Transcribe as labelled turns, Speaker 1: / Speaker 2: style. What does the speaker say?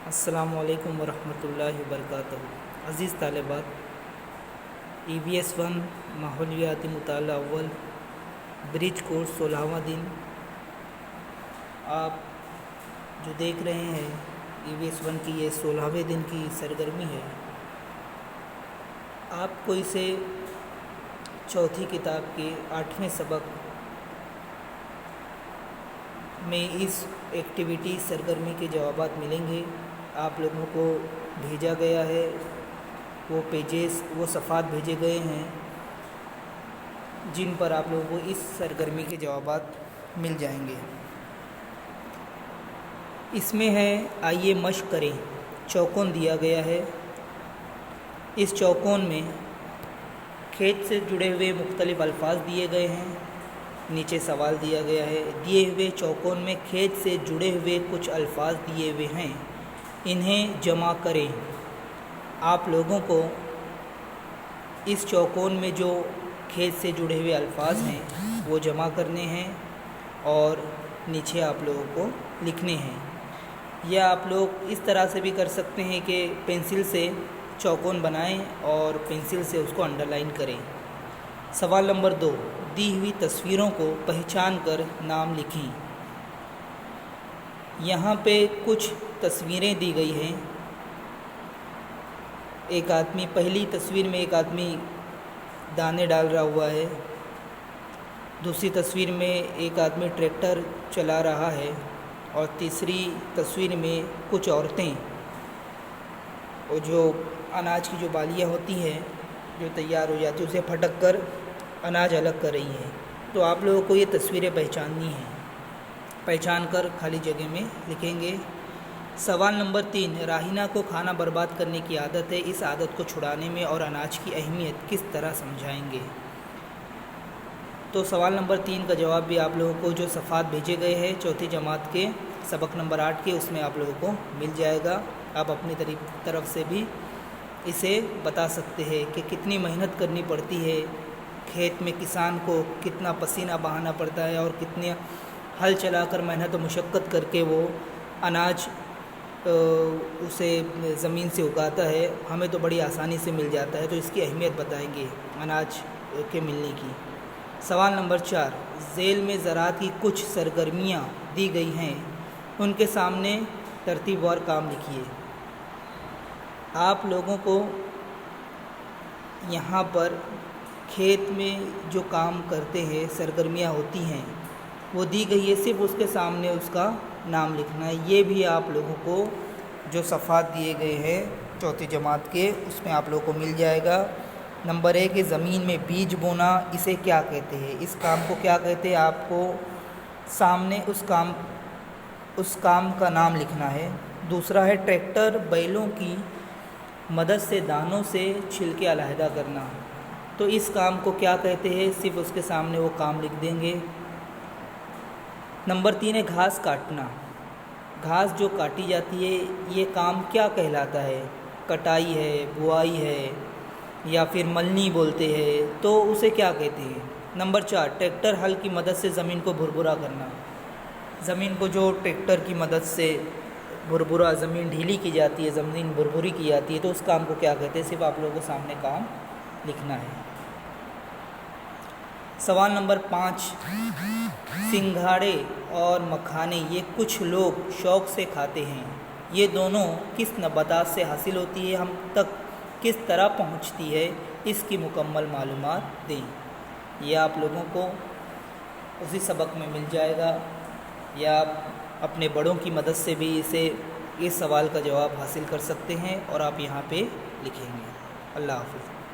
Speaker 1: अस्सलामुअलैकुम वरहमतुल्लाहि वबरकातुहू। अज़ीज़ तालिबात, EVS 1 माहौलियाती मुताला अव्वल ब्रिज कोर्स 16वां दिन आप जो देख रहे हैं EVS 1 की ये 16वें दिन की सरगर्मी है। आपको इसे चौथी किताब के 8वें सबक में इस एक्टिविटी सरगर्मी के जवाबात मिलेंगे। आप लोगों को भेजा गया है वो पेजेस, वो सफ़ात भेजे गए हैं जिन पर आप लोगों को इस सरगर्मी के जवाबात मिल जाएंगे। इसमें है आइए मश्क करें। चौकोन दिया गया है। इस चौकोन में खेत से जुड़े हुए मुख्तलिफ़ अल्फाज दिए गए हैं। नीचे सवाल दिया गया है, दिए हुए चौकोन में खेत से जुड़े हुए कुछ अल्फाज दिए हुए हैं, इन्हें जमा करें। आप लोगों को इस चौकोन में जो खेत से जुड़े हुए अल्फाज हैं वो जमा करने हैं और नीचे आप लोगों को लिखने हैं। या आप लोग इस तरह से भी कर सकते हैं कि पेंसिल से चौकोन बनाएं और पेंसिल से उसको अंडरलाइन करें। सवाल नंबर 2, दी हुई तस्वीरों को पहचान कर नाम लिखें। यहाँ पे कुछ तस्वीरें दी गई हैं। एक आदमी, पहली तस्वीर में एक आदमी दाने डाल रहा हुआ है। दूसरी तस्वीर में एक आदमी ट्रैक्टर चला रहा है और तीसरी तस्वीर में कुछ औरतें और जो अनाज की जो बालियाँ होती हैं जो तैयार हो जाती है उसे फटक कर अनाज अलग कर रही हैं। तो आप लोगों को ये तस्वीरें पहचाननी हैं। पहचान कर खाली जगह में लिखेंगे। सवाल नंबर 3, राहिना को खाना बर्बाद करने की आदत है। इस आदत को छुड़ाने में और अनाज की अहमियत किस तरह समझाएंगे। तो सवाल नंबर 3 का जवाब भी आप लोगों को जो सफ़ात भेजे गए हैं चौथी जमात के सबक नंबर 8 के, उसमें आप लोगों को मिल जाएगा। आप अपनी तरफ से भी इसे बता सकते हैं कि कितनी मेहनत करनी पड़ती है, खेत में किसान को कितना पसीना बहाना पड़ता है और कितने हल चलाकर मेहनत और मुशक्क़त करके वो अनाज उसे ज़मीन से उगाता है। हमें तो बड़ी आसानी से मिल जाता है, तो इसकी अहमियत बताएंगे अनाज के मिलने की। सवाल नंबर 4, झेल में ज़राअत की कुछ सरगर्मियाँ दी गई हैं, उनके सामने तरतीबवार काम लिखिए। आप लोगों को यहाँ पर खेत में जो काम करते हैं सरगर्मियाँ होती हैं वो दी गई है, सिर्फ उसके सामने उसका नाम लिखना है। ये भी आप लोगों को जो सफ़ात दिए गए हैं चौथी जमात के उसमें आप लोगों को मिल जाएगा। नंबर 1 ज़मीन में बीज बोना, इसे क्या कहते हैं, इस काम को क्या कहते हैं, आपको सामने उस काम का नाम लिखना है। दूसरा है ट्रैक्टर बैलों की मदद से दानों से छिलके अलहदा करना, तो इस काम को क्या कहते हैं, सिर्फ उसके सामने वो काम लिख देंगे। नंबर 3 है घास काटना। घास जो काटी जाती है ये काम क्या कहलाता है, कटाई है, बुआई है या फिर मलनी बोलते हैं, तो उसे क्या कहते हैं। नंबर 4 ट्रैक्टर हल की मदद से ज़मीन को भुरभुरा करना। ज़मीन को जो ट्रैक्टर की मदद से भुरभुरा, ज़मीन ढीली की जाती है, ज़मीन भुरभुरी की जाती है, तो उस काम को क्या कहते हैं, सिर्फ आप लोगों को सामने काम लिखना है। सवाल नंबर 5, सिंघाड़े और मखाने ये कुछ लोग शौक़ से खाते हैं, ये दोनों किस नबातात से हासिल होती है, हम तक किस तरह पहुंचती है, इसकी मुकम्मल मालूमात दें। यह आप लोगों को उसी सबक में मिल जाएगा या आप अपने बड़ों की मदद से भी इस सवाल का जवाब हासिल कर सकते हैं और आप यहाँ पे लिखेंगे। अल्लाह हाफ़िज़।